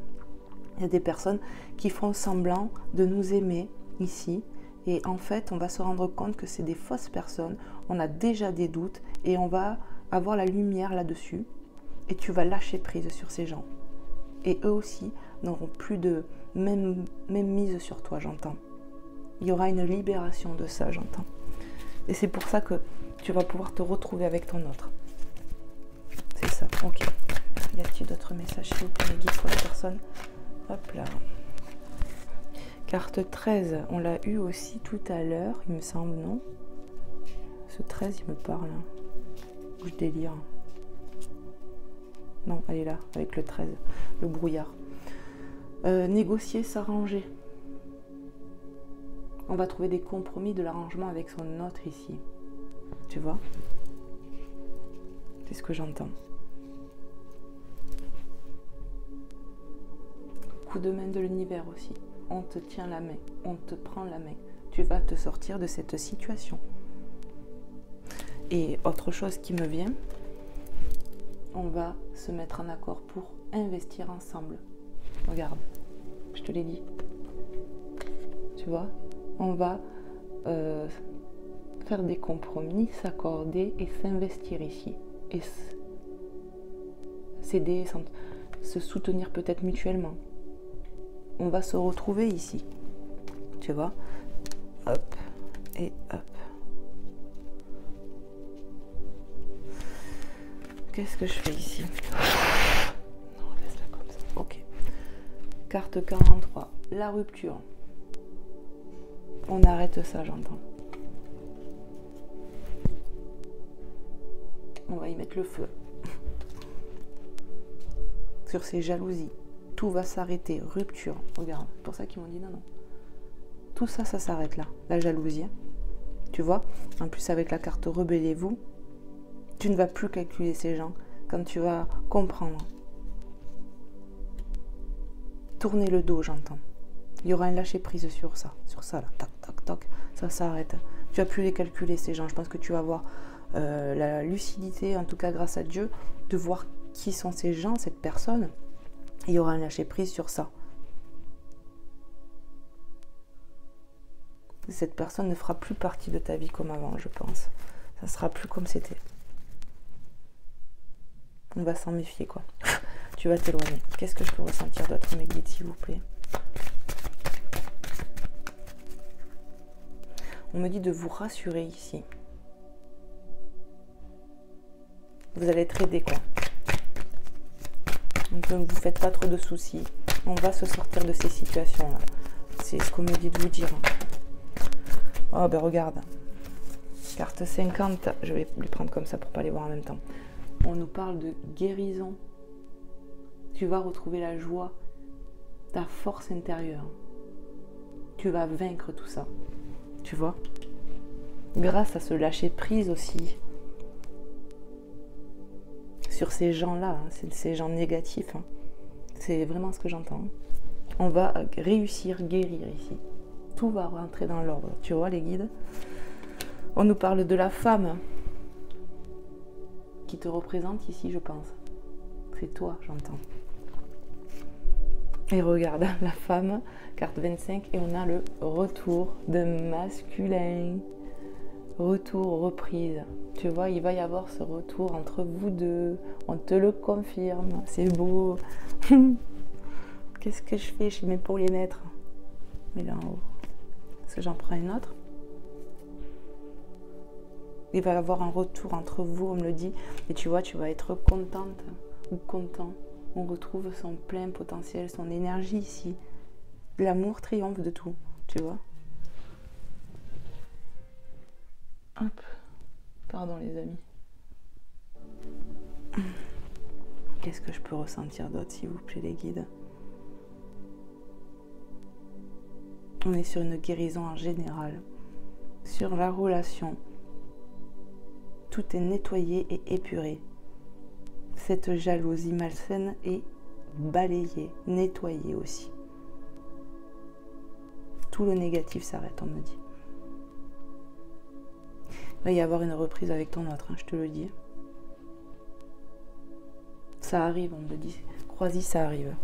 Il y a des personnes qui font semblant de nous aimer ici, et en fait, on va se rendre compte que c'est des fausses personnes, on a déjà des doutes, et on va avoir la lumière là-dessus, et tu vas lâcher prise sur ces gens. Et eux aussi n'auront plus de même mise sur toi, j'entends. Il y aura une libération de ça, j'entends. Et c'est pour ça que tu vas pouvoir te retrouver avec ton autre. C'est ça, ok. Y a-t-il d'autres messages, s'il vous plaît, les guides pour les personnes? Hop là. Carte 13, on l'a eu aussi tout à l'heure, il me semble, non? Ce 13, il me parle. Je délire. Non, elle est là, avec le 13, le brouillard. Négocier, s'arranger. On va trouver des compromis, de l'arrangement avec son autre ici. Tu vois? C'est ce que j'entends. Coup de main de l'univers aussi. On te tient la main, on te prend la main. Tu vas te sortir de cette situation. Et autre chose qui me vient, on va se mettre en accord pour investir ensemble. Regarde, je te l'ai dit. Tu vois, on va faire des compromis, s'accorder et s'investir ici. Et s'aider, se soutenir peut-être mutuellement. On va se retrouver ici. Tu vois, hop et hop. Qu'est-ce que je fais ici? Non, laisse-la comme ça. Ok. Carte 43. La rupture. On arrête ça, j'entends. On va y mettre le feu. Sur ces jalousies. Tout va s'arrêter. Rupture. Regarde. C'est pour ça qu'ils m'ont dit non, non. Tout ça, ça s'arrête là. La jalousie. Tu vois? En plus, avec la carte rebellez-vous. Tu ne vas plus calculer ces gens quand tu vas comprendre. Tourner le dos, j'entends. Il y aura un lâcher prise sur ça là. Tac, tac, tac. Ça s'arrête. Tu vas plus les calculer ces gens. Je pense que tu vas avoir la lucidité, en tout cas grâce à Dieu, de voir qui sont ces gens, cette personne. Il y aura un lâcher prise sur ça. Cette personne ne fera plus partie de ta vie comme avant, je pense. Ça sera plus comme c'était. On va s'en méfier, quoi. Tu vas t'éloigner. Qu'est-ce que je peux ressentir d'autre, mes guides, s'il vous plaît? On me dit de vous rassurer ici. Vous allez être aidé, quoi. Donc, ne vous faites pas trop de soucis. On va se sortir de ces situations-là. C'est ce qu'on me dit de vous dire. Oh, ben regarde. Carte 50. Je vais les prendre comme ça pour pas les voir en même temps. On nous parle de guérison. Tu vas retrouver la joie, ta force intérieure. Tu vas vaincre tout ça. Tu vois? Grâce à ce lâcher prise aussi. Sur ces gens-là, hein, c'est ces gens négatifs. Hein. C'est vraiment ce que j'entends. On va réussir, guérir ici. Tout va rentrer dans l'ordre. Tu vois les guides? On nous parle de la femme qui te représente ici, je pense. C'est toi, j'entends. Et regarde, la femme, carte 25, et on a le retour de masculin. Retour, reprise. Tu vois, il va y avoir ce retour entre vous deux. On te le confirme. C'est beau. Qu'est-ce que je fais? Je mets pour les mettre. Mais là en haut. Est-ce que j'en prends une autre? Il va y avoir un retour entre vous, on me le dit. Et tu vois, tu vas être contente ou content. On retrouve son plein potentiel, son énergie ici. L'amour triomphe de tout, tu vois. Hop. Pardon les amis. Qu'est-ce que je peux ressentir d'autre, s'il vous plaît, les guides? On est sur une guérison en général. Sur la relation. Tout est nettoyé et épuré. Cette jalousie malsaine est balayée, nettoyée aussi. Tout le négatif s'arrête, on me dit. Il va y avoir une reprise avec ton autre, hein, je te le dis. Ça arrive, on me dit. Crois-y, ça arrive.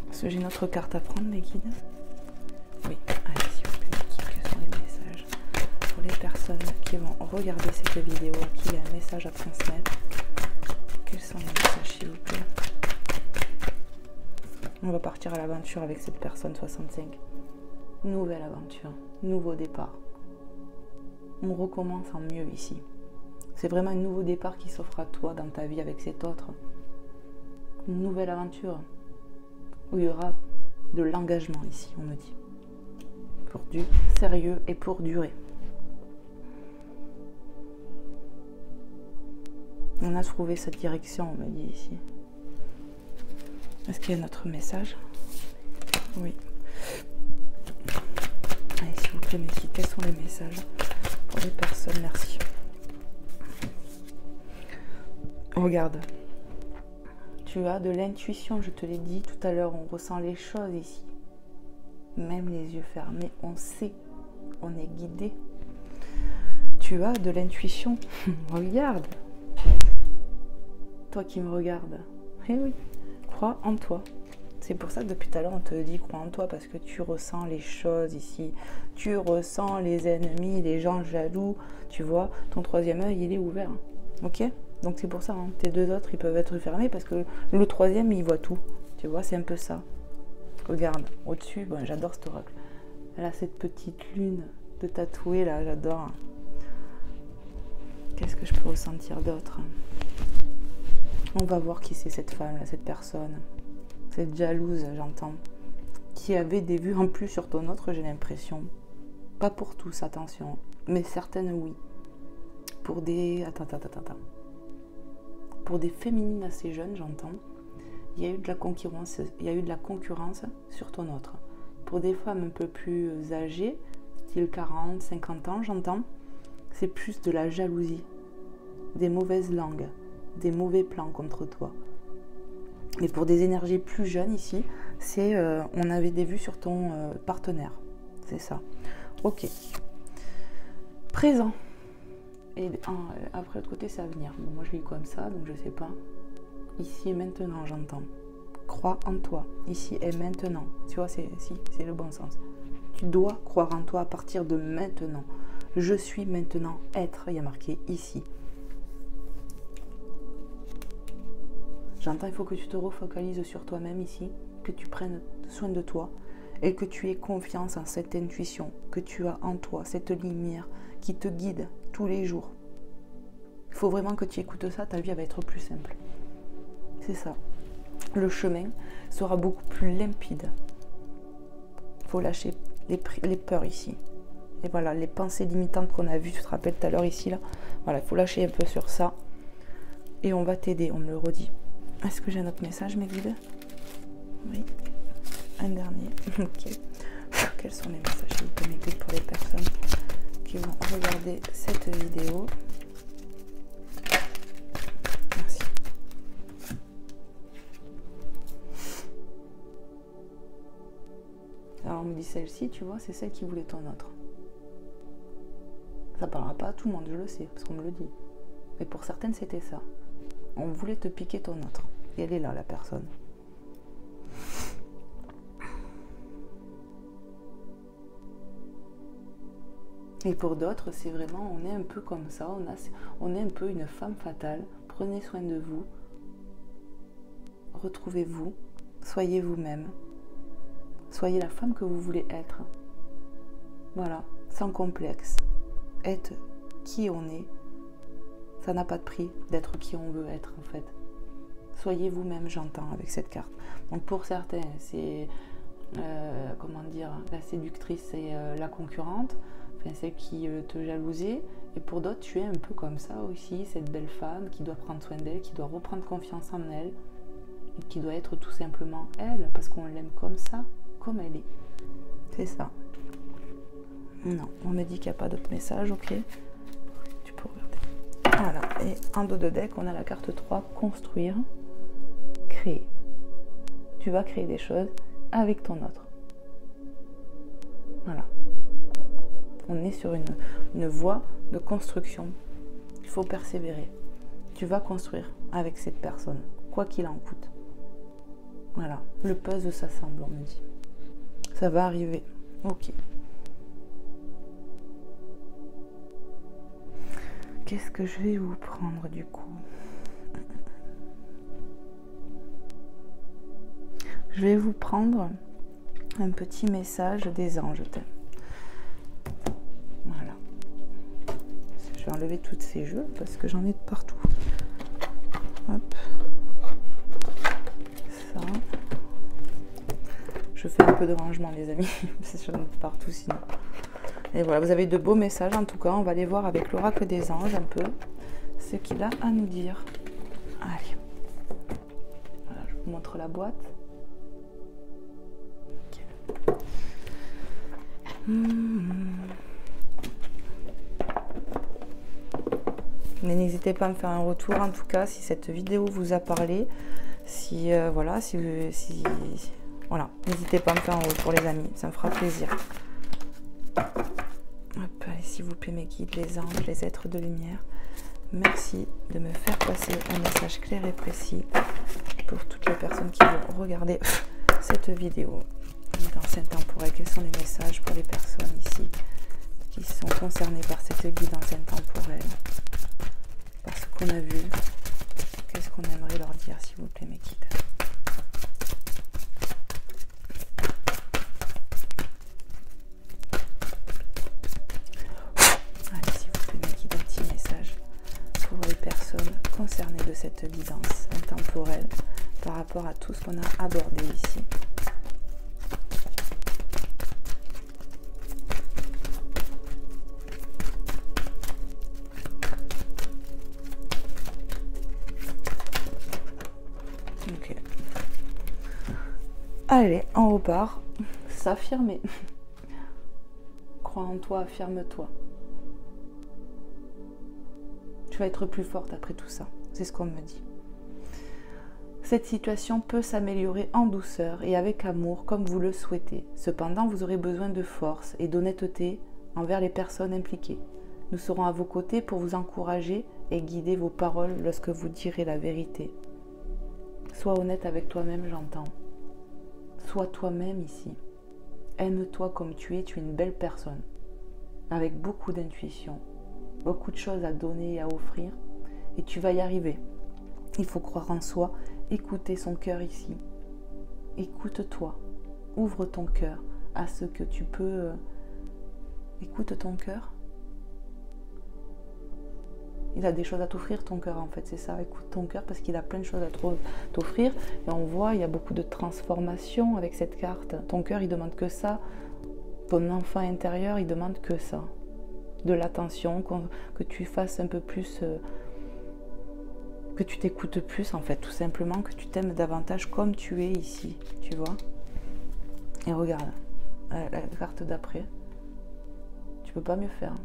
Parce que j'ai une autre carte à prendre, mes guides. Oui, allez, s'il vous plaît, quels sont les messages pour les personnes qui vont regarder cette vidéo, à qui il y a un message à transmettre? Quels sont les messages, s'il vous plaît? On va partir à l'aventure avec cette personne 65. Nouvelle aventure, nouveau départ. On recommence en mieux ici. C'est vraiment un nouveau départ qui s'offre à toi dans ta vie avec cet autre. Une nouvelle aventure où il y aura de l'engagement ici, on me dit. Pour du sérieux et pour durer. On a trouvé cette direction, on me dit ici. Est-ce qu'il y a un autre message? Oui. Allez, s'il vous plaît, mais quels sont les messages pour les personnes? Merci. Regarde. Tu as de l'intuition, je te l'ai dit tout à l'heure, on ressent les choses ici. Même les yeux fermés, on sait, on est guidé. Tu as de l'intuition. Regarde. Toi qui me regardes. Eh oui, crois en toi. C'est pour ça que depuis tout à l'heure on te dit crois en toi, parce que tu ressens les choses ici. Tu ressens les ennemis, les gens jaloux. Tu vois, ton troisième œil il est ouvert. Ok? Donc c'est pour ça, hein. Tes deux autres ils peuvent être fermés parce que le troisième il voit tout. Tu vois, c'est un peu ça. Regarde, au-dessus, bon, j'adore cet oracle. Elle a cette petite lune de tatouée là, j'adore. Qu'est-ce que je peux ressentir d'autre? On va voir qui c'est cette femme là, cette personne. Cette jalouse, j'entends. Qui avait des vues en plus sur ton autre, j'ai l'impression. Pas pour tous, attention. Mais certaines, oui. Pour des... Attends. Pour des féminines assez jeunes, j'entends. Il y a eu de la concurrence, sur ton autre. Pour des femmes un peu plus âgées, style 40, 50 ans, j'entends, c'est plus de la jalousie, des mauvaises langues, des mauvais plans contre toi. Et pour des énergies plus jeunes ici, c'est on avait des vues sur ton partenaire. C'est ça. Ok. Présent. Et après l'autre côté, c'est à venir. Bon, moi je lis comme ça, donc je sais pas. Ici et maintenant, j'entends. Crois en toi. Ici et maintenant. Tu vois, c'est le bon sens. Tu dois croire en toi à partir de maintenant. Je suis maintenant être. Il y a marqué ici. J'entends, il faut que tu te refocalises sur toi-même ici, que tu prennes soin de toi et que tu aies confiance en cette intuition que tu as en toi, cette lumière qui te guide tous les jours. Il faut vraiment que tu écoutes ça, ta vie va être plus simple. C'est ça. Le chemin sera beaucoup plus limpide. Il faut lâcher les peurs ici. Et voilà, les pensées limitantes qu'on a vues, tu te rappelles tout à l'heure ici, là. Voilà, il faut lâcher un peu sur ça. Et on va t'aider, on me le redit. Est-ce que j'ai un autre message, mes guides? Oui. Un dernier. Ok. Quels sont les messages, s'il vous plaît, mes guides, pour les personnes qui vont regarder cette vidéo? Merci. Alors, on me dit celle-ci, tu vois, c'est celle qui voulait ton autre. Ça parlera pas à tout le monde, je le sais, parce qu'on me le dit. Mais pour certaines, c'était ça. On voulait te piquer ton autre. Et elle est là, la personne. Et pour d'autres, c'est vraiment, on est un peu comme ça, on est un peu une femme fatale. Prenez soin de vous. Retrouvez-vous. Soyez vous-même. Soyez la femme que vous voulez être. Voilà, sans complexe. Être qui on est. Ça n'a pas de prix d'être qui on veut être, en fait. Soyez vous-même, j'entends, avec cette carte. Donc pour certains, c'est, comment dire, la séductrice et la concurrente, enfin, celle qui te jalousait. Et pour d'autres, tu es un peu comme ça aussi, cette belle femme qui doit prendre soin d'elle, qui doit reprendre confiance en elle, et qui doit être tout simplement elle, parce qu'on l'aime comme ça, comme elle est. C'est ça. Non, on me dit qu'il n'y a pas d'autre message, ok. Tu peux regarder. Voilà, et en dos de deck, on a la carte 3, construire, créer. Tu vas créer des choses avec ton autre. Voilà. On est sur une voie de construction. Il faut persévérer. Tu vas construire avec cette personne, quoi qu'il en coûte. Voilà. Le puzzle s'assemble, on me dit. Ça va arriver. Ok. Qu'est-ce que je vais vous prendre du coup? Je vais vous prendre un petit message des anges. Voilà. Je vais enlever toutes ces jeux parce que j'en ai de partout. Hop. Ça. Je fais un peu de rangement, les amis, parce que j'en ai de partout sinon. Et voilà, vous avez de beaux messages en tout cas. On va aller voir avec l'oracle des anges un peu ce qu'il a à nous dire. Allez. Voilà, je vous montre la boîte. Mais n'hésitez pas à me faire un retour en tout cas si cette vidéo vous a parlé. Si voilà, voilà, n'hésitez pas à me faire un retour les amis, ça me fera plaisir. Hop, allez, s'il vous plaît mes guides, les anges, les êtres de lumière, merci de me faire passer un message clair et précis pour toutes les personnes qui vont regarder cette vidéo. Guidance intemporelle, quels sont les messages pour les personnes ici qui sont concernées par cette guidance intemporelle, par ce qu'on a vu? Qu'est-ce qu'on aimerait leur dire, s'il vous plaît, mes guides? Allez, s'il vous plaît, mes guides, un petit message pour les personnes concernées de cette guidance intemporelle par rapport à tout ce qu'on a abordé ici. Ok. Allez, on repart. S'affirmer. Crois en toi, affirme-toi. Tu vas être plus forte après tout ça. C'est ce qu'on me dit. Cette situation peut s'améliorer en douceur et avec amour comme vous le souhaitez. Cependant, vous aurez besoin de force et d'honnêteté envers les personnes impliquées. Nous serons à vos côtés pour vous encourager et guider vos paroles lorsque vous direz la vérité. Sois honnête avec toi-même, j'entends. Sois toi-même ici. Aime-toi comme tu es une belle personne, avec beaucoup d'intuition, beaucoup de choses à donner et à offrir, et tu vas y arriver. Il faut croire en soi, écouter son cœur ici. Écoute-toi, ouvre ton cœur à ce que tu peux. Écoute ton cœur. Il a des choses à t'offrir, ton cœur, en fait, c'est ça. Écoute ton cœur parce qu'il a plein de choses à t'offrir. Et on voit, il y a beaucoup de transformation avec cette carte. Ton cœur, il demande que ça. Ton enfant intérieur, il demande que ça. De l'attention, que tu fasses un peu plus, que tu t'écoutes plus, en fait, tout simplement, que tu t'aimes davantage comme tu es ici, tu vois. Et regarde, la carte d'après, tu peux pas mieux faire.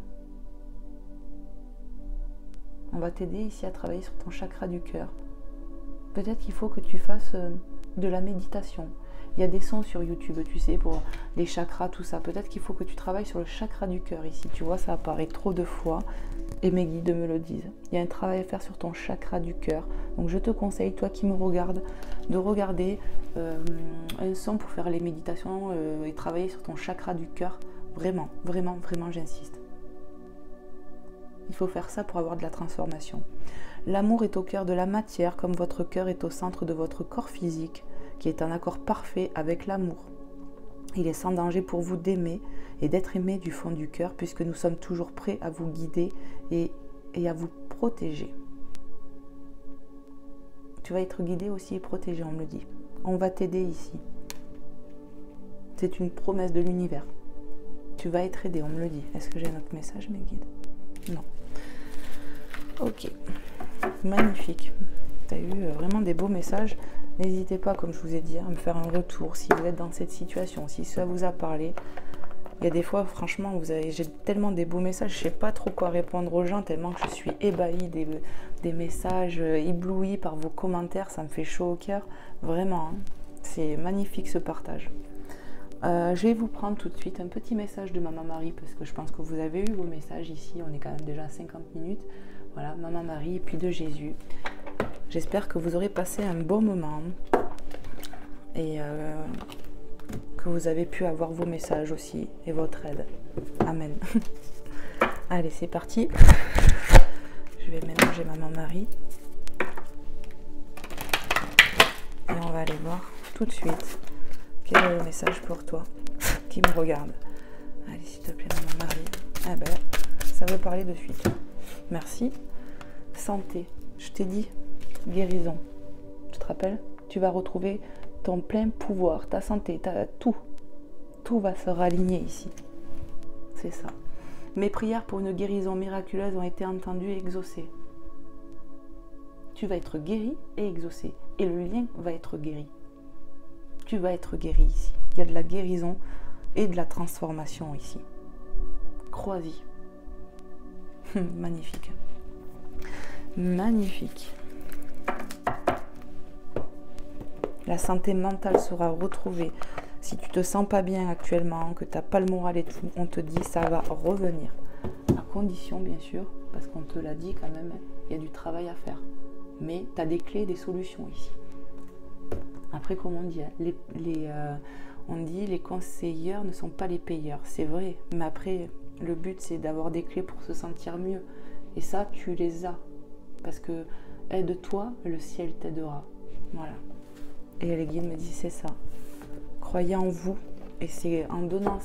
On va t'aider ici à travailler sur ton chakra du cœur. Peut-être qu'il faut que tu fasses de la méditation. Il y a des sons sur YouTube, tu sais, pour les chakras, tout ça. Peut-être qu'il faut que tu travailles sur le chakra du cœur ici. Tu vois, ça apparaît trop de fois et mes guides me le disent. Il y a un travail à faire sur ton chakra du cœur. Donc je te conseille, toi qui me regardes, de regarder un son pour faire les méditations et travailler sur ton chakra du cœur. Vraiment, vraiment, vraiment, j'insiste. Il faut faire ça pour avoir de la transformation. L'amour est au cœur de la matière, comme votre cœur est au centre de votre corps physique, qui est en accord parfait avec l'amour. Il est sans danger pour vous d'aimer et d'être aimé du fond du cœur, puisque nous sommes toujours prêts à vous guider et à vous protéger. Tu vas être guidé aussi et protégé, on me le dit. On va t'aider ici. C'est une promesse de l'univers. Tu vas être aidé, on me le dit. Est-ce que j'ai un autre message, mes guides? Non. Ok. Magnifique. Tu as eu vraiment des beaux messages. N'hésitez pas, comme je vous ai dit, à me faire un retour si vous êtes dans cette situation, si ça vous a parlé. Il y a des fois, franchement, j'ai tellement des beaux messages, je ne sais pas trop quoi répondre aux gens, tellement que je suis ébahie des messages, éblouie par vos commentaires, ça me fait chaud au cœur. Vraiment, hein. C'est magnifique ce partage. Je vais vous prendre tout de suite un petit message de Maman Marie, parce que je pense que vous avez eu vos messages ici, on est quand même déjà à 50 minutes. Voilà, Maman Marie et puis de Jésus. J'espère que vous aurez passé un bon moment et que vous avez pu avoir vos messages aussi et votre aide. Amen. Allez, c'est parti. Je vais mélanger Maman Marie. Et on va aller voir tout de suite quel est le message pour toi qui me regarde. Allez, s'il te plaît, Maman Marie. Ah ben, ça veut parler de suite. Merci. Santé. Je t'ai dit, guérison. Tu te rappelles? Tu vas retrouver ton plein pouvoir, ta santé, tout. Tout va se raligner ici. C'est ça. Mes prières pour une guérison miraculeuse ont été entendues et exaucées. Tu vas être guéri et exaucé. Et le lien va être guéri. Tu vas être guéri ici. Il y a de la guérison et de la transformation ici. Crois-y. Magnifique. Magnifique. La santé mentale sera retrouvée. Si tu te sens pas bien actuellement, que tu n'as pas le moral et tout, on te dit ça va revenir. À condition, bien sûr, parce qu'on te l'a dit quand même, il y a du travail à faire. Mais tu as des clés, des solutions ici. Après, comme on dit, on dit les conseilleurs ne sont pas les payeurs. C'est vrai, mais après, le but c'est d'avoir des clés pour se sentir mieux. Et ça, tu les as. Parce que aide-toi, le ciel t'aidera. Voilà. Et les guides me disent c'est ça. Croyez en vous. Et c'est en donnant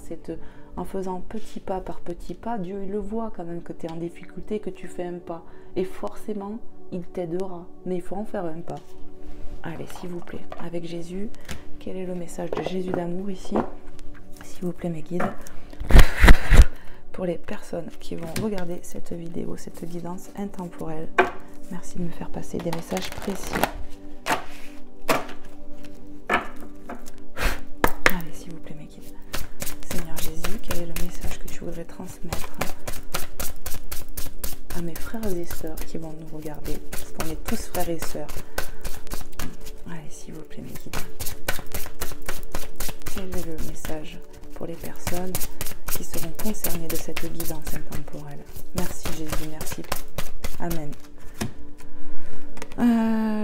en faisant petit pas par petit pas, Dieu il le voit quand même que tu es en difficulté, que tu fais un pas. Et forcément, il t'aidera. Mais il faut en faire un pas. Allez, s'il vous plaît, avec Jésus, quel est le message de Jésus d'amour ici? S'il vous plaît, mes guides. Pour les personnes qui vont regarder cette vidéo, cette guidance intemporelle, merci de me faire passer des messages précis. Allez, s'il vous plaît, mes guides. Seigneur Jésus, quel est le message que tu voudrais transmettre à mes frères et sœurs qui vont nous regarder? Parce qu'on est tous frères et sœurs. Allez, s'il vous plaît, mes guides. Quel est le message pour les personnes qui seront concernées de cette guidance intemporelle? Merci Jésus, merci. Amen.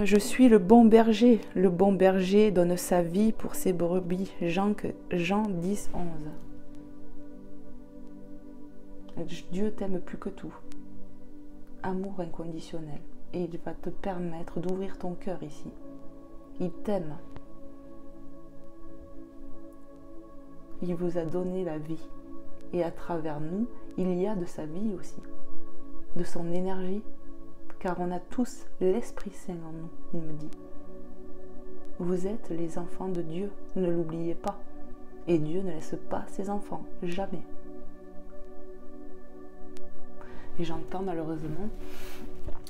Je suis le bon berger. Le bon berger donne sa vie pour ses brebis. Jean 10, 11. Dieu t'aime plus que tout. Amour inconditionnel. Et il va te permettre d'ouvrir ton cœur ici. Il t'aime. Il vous a donné la vie. Et à travers nous, il y a de sa vie aussi. De son énergie. Car on a tous l'Esprit Saint en nous, il me dit. Vous êtes les enfants de Dieu, ne l'oubliez pas. Et Dieu ne laisse pas ses enfants, jamais. Et j'entends malheureusement,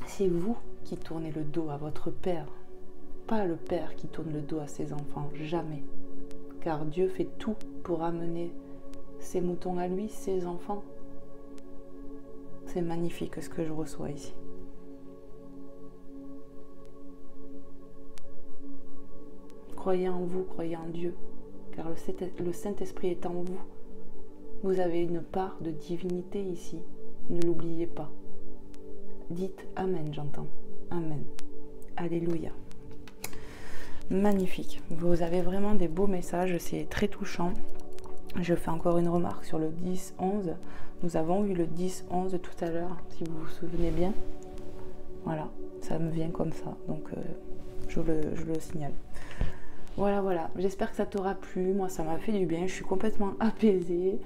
c'est vous qui tournez le dos à votre Père. Pas le Père qui tourne le dos à ses enfants, jamais. Car Dieu fait tout pour amener ses moutons à lui, ses enfants. C'est magnifique ce que je reçois ici. Croyez en vous, croyez en Dieu, car le Saint-Esprit est en vous. Vous avez une part de divinité ici, ne l'oubliez pas. Dites Amen, j'entends. Amen. Alléluia. Magnifique. Vous avez vraiment des beaux messages, c'est très touchant. Je fais encore une remarque sur le 10-11. Nous avons eu le 10-11 tout à l'heure, si vous vous souvenez bien. Voilà, ça me vient comme ça, donc je le signale. Voilà, j'espère que ça t'aura plu. Moi, ça m'a fait du bien, je suis complètement apaisée.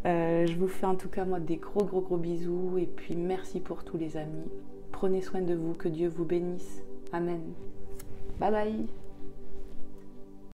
Je vous fais en tout cas, moi, des gros bisous. Et puis, merci pour tous les amis. Prenez soin de vous, que Dieu vous bénisse. Amen. Bye bye.